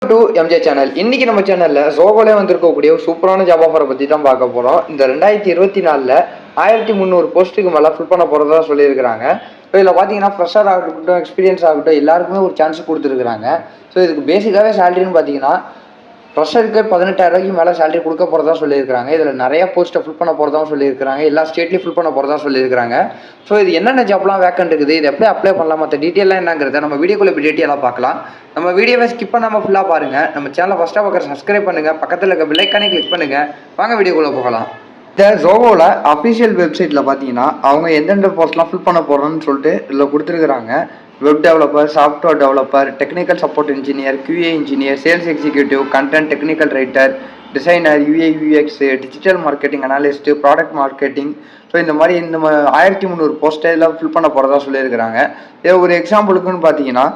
To MJ channel. இன்னைக்கு நம்ம சேனல்ல ஜோகோலே வந்திருக்கக்கூடிய ஒரு சூப்பரான ஜாப் ஆஃபரை பத்தி தான் பார்க்க போறோம். இந்த 2024ல 1300 போஸ்ட்டுக்கு மேல ஃபில் பண்ண போறதா சொல்லியிருக்காங்க. ஸோ இதில் பார்த்தீங்கன்னா ஃப்ரெஷர் ஆகட்டும், எக்ஸ்பீரியன்ஸ் ஆகட்டும், எல்லாருக்குமே ஒரு சான்ஸ் கொடுத்துருக்காங்க. ஸோ இதுக்கு பேசிக்காகவே சேலரின்னு பார்த்தீங்கன்னா ஃப்ரெஷருக்கு 18,000 மேலே சேலரி கொடுக்க போகிறதா சொல்லியிருக்காங்க. இதில் நிறைய போஸ்ட்டை ஃபில் பண்ண போகிறதா சொல்லியிருக்காங்க. எல்லா ஸ்டேட்லையும் ஃபில் பண்ண போகிறதா சொல்லியிருக்காங்க. ஸோ இது என்னென்ன ஜாப்லாம் வேக்கண்ட் இருக்குது, இது எப்படி அப்ளை பண்ணலாம், மற்ற டீட்டெயிலாக என்னங்கிறத நம்ம வீடியோக்குள்ளே இப்போ டீட்டெயிலாக பார்க்கலாம். நம்ம வீடியோவை ஸ்கிப் பண்ணாமல் ஃபுல்லாக பாருங்கள். நம்ம சேனலை ஃபஸ்ட்டாக பார்க்குற சப்ஸ்கிரைப் பண்ணுங்கள், பக்கத்தில் இருக்க பெல் ஐக்கானே கிளிக் பண்ணுங்கள். வாங்க வீடியோக்குள்ளே போகலாம். இந்த ஜோகோவில் அஃபிஷியல் வெப்சைட்டில் பார்த்தீங்கன்னா அவங்க எந்தெந்த போஸ்ட்லாம் ஃபில் பண்ண போகிறோன்னு சொல்லிட்டு இதில் கொடுத்துருக்குறாங்க. Web developer, software developer, technical support engineer, QA engineer, sales executive, content technical writer, designer, UI UX, digital marketing analyst, product marketing. So இந்த மாதிரி 1300 போஸ்டெல்லாம் ஃபில் பண்ண போகிறதா சொல்லியிருக்கிறாங்க. இதில் ஒரு எக்ஸாம்பிளுக்குன்னு பார்த்தீங்கன்னா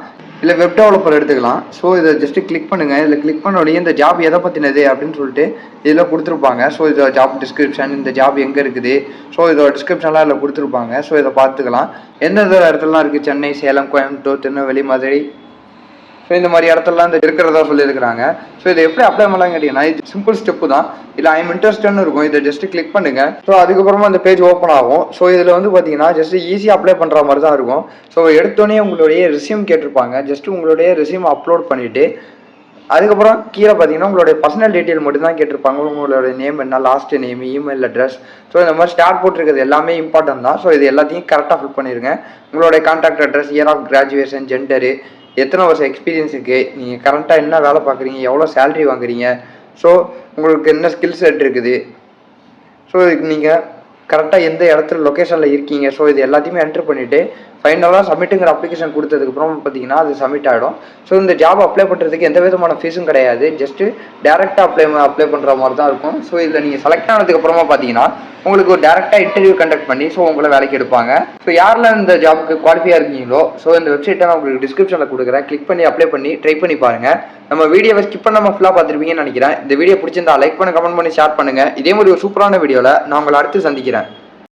இல்லை வெப் டெவலப்பர் எடுத்துக்கலாம். ஸோ இதை ஜஸ்ட்டு கிளிக் பண்ணுங்கள். இதில் கிளிக் பண்ண உடனே இந்த ஜாப் எதை பற்றினது அப்படின்னு சொல்லிட்டு இதில் கொடுத்துருப்பாங்க. ஸோ இதோட ஜாப் டிஸ்கிரிப்ஷன், இந்த ஜாப் எங்கே இருக்குது, ஸோ இதோட டிஸ்கிரிப்ஷன்லாம் இதில் கொடுத்துருப்பாங்க. ஸோ இதை பார்த்துக்கலாம். எந்தெந்த இடத்துலலாம் இருக்குது, சென்னை, சேலம், கோயம்புத்தூர், திருநெல்வேலி, மதுரை, ஸோ இந்த மாதிரி இடத்துலலாம் இந்த இருக்கிறதா சொல்லியிருக்கிறாங்க. ஸோ இதை எப்படி அப்ளை பண்ணலாம் கேட்டிங்கன்னா இது சிம்பிள் ஸ்டெப்பு தான். இல்லை ஐம் இன்ட்ரெஸ்ட்னு இருக்கும். இதை ஜஸ்ட்டு கிளிக் பண்ணுங்கள். ஸோ அதுக்கப்புறமா அந்த பேஜ் ஓப்பன் ஆகும். ஸோ இதில் வந்து பார்த்தீங்கன்னா ஜஸ்ட்டு ஈஸியாக அப்ளை பண்ணுற மாதிரி தான் இருக்கும். ஸோ எடுத்தோடனே உங்களுடைய ரெஸ்யூம் கேட்டிருப்பாங்க. ஜஸ்ட்டு உங்களுடைய ரெஸ்யூம் அப்லோட் பண்ணிவிட்டு அதுக்கப்புறம் கீழே பார்த்தீங்கன்னா உங்களுடைய பர்சனல் டீட்டெயில் மட்டும் தான் கேட்டிருப்பாங்க. உங்களோட நேம் என்ன, last name, email address, so இந்த மாதிரி ஸ்டார்ட் போட்டிருக்கிறது எல்லாமே இம்பார்ட்டன்ட் தான். ஸோ இது எல்லாத்தையும் கரெக்டாக ஃபில் பண்ணிடுங்க. உங்களுடைய contact address, year of graduation, gender, எத்தனை வருஷம் எக்ஸ்பீரியன்ஸ் இருக்குது, நீங்கள் கரண்ட்டாக என்ன வேலை பார்க்குறீங்க, எவ்வளோ சேலரி வாங்குறீங்க, ஸோ உங்களுக்கு என்ன ஸ்கில் செட் இருக்குது, ஸோ இதுக்கு நீங்கள் கரெக்டாக எந்த இடத்துல லொக்கேஷனில் இருக்கீங்க, ஸோ இது எல்லாத்தையுமே என்ட்ரு பண்ணிவிட்டு ஃபைனலாக சப்மிட்டுங்கிற அப்ளிகேஷன் கொடுத்ததுக்கப்புறம் பார்த்தீங்கன்னா அது சப்மிட் ஆகிடும். ஸோ இந்த ஜாப் அப்ளை பண்ணுறதுக்கு எந்த விதமான ஃபீஸும் கிடையாது. ஜஸ்ட்டு டேரெக்டாக அப்ளை பண்ணுற மாதிரி தான் இருக்கும். ஸோ இதில் நீங்கள் செலக்ட் ஆனதுக்கப்புறமா பார்த்தீங்கன்னா உங்களுக்கு ஒரு டேரெக்டாக இன்டர்வியூ கண்டக்ட் பண்ணி ஸோ உங்களை வேலைக்கு எடுப்பாங்க. ஸோ யாரெல்லாம் இந்த ஜாப்புக்கு குவாலிஃபையாக இருக்கீங்களோ ஸோ இந்த வெப்சைட்டை நான் உங்களுக்கு டிஸ்கிரிப்ஷனில் கொடுக்குறேன். கிளிக் பண்ணி அப்ளை பண்ணி ட்ரை பண்ணி பாருங்கள். நம்ம வீடியோவை ஸ்கிப் பண்ணாமல் ஃபுல்லாக பார்த்துருப்பீங்கன்னு நினைக்கிறேன். இந்த வீடியோ பிடிச்சிருந்தா லைக் பண்ணி, கமெண்ட் பண்ணி, ஷேர் பண்ணுங்கள். இதே மாதிரி ஒரு சூப்பரான வீடியோவில் நான் உங்களை அடுத்து சந்திக்கிறேன்.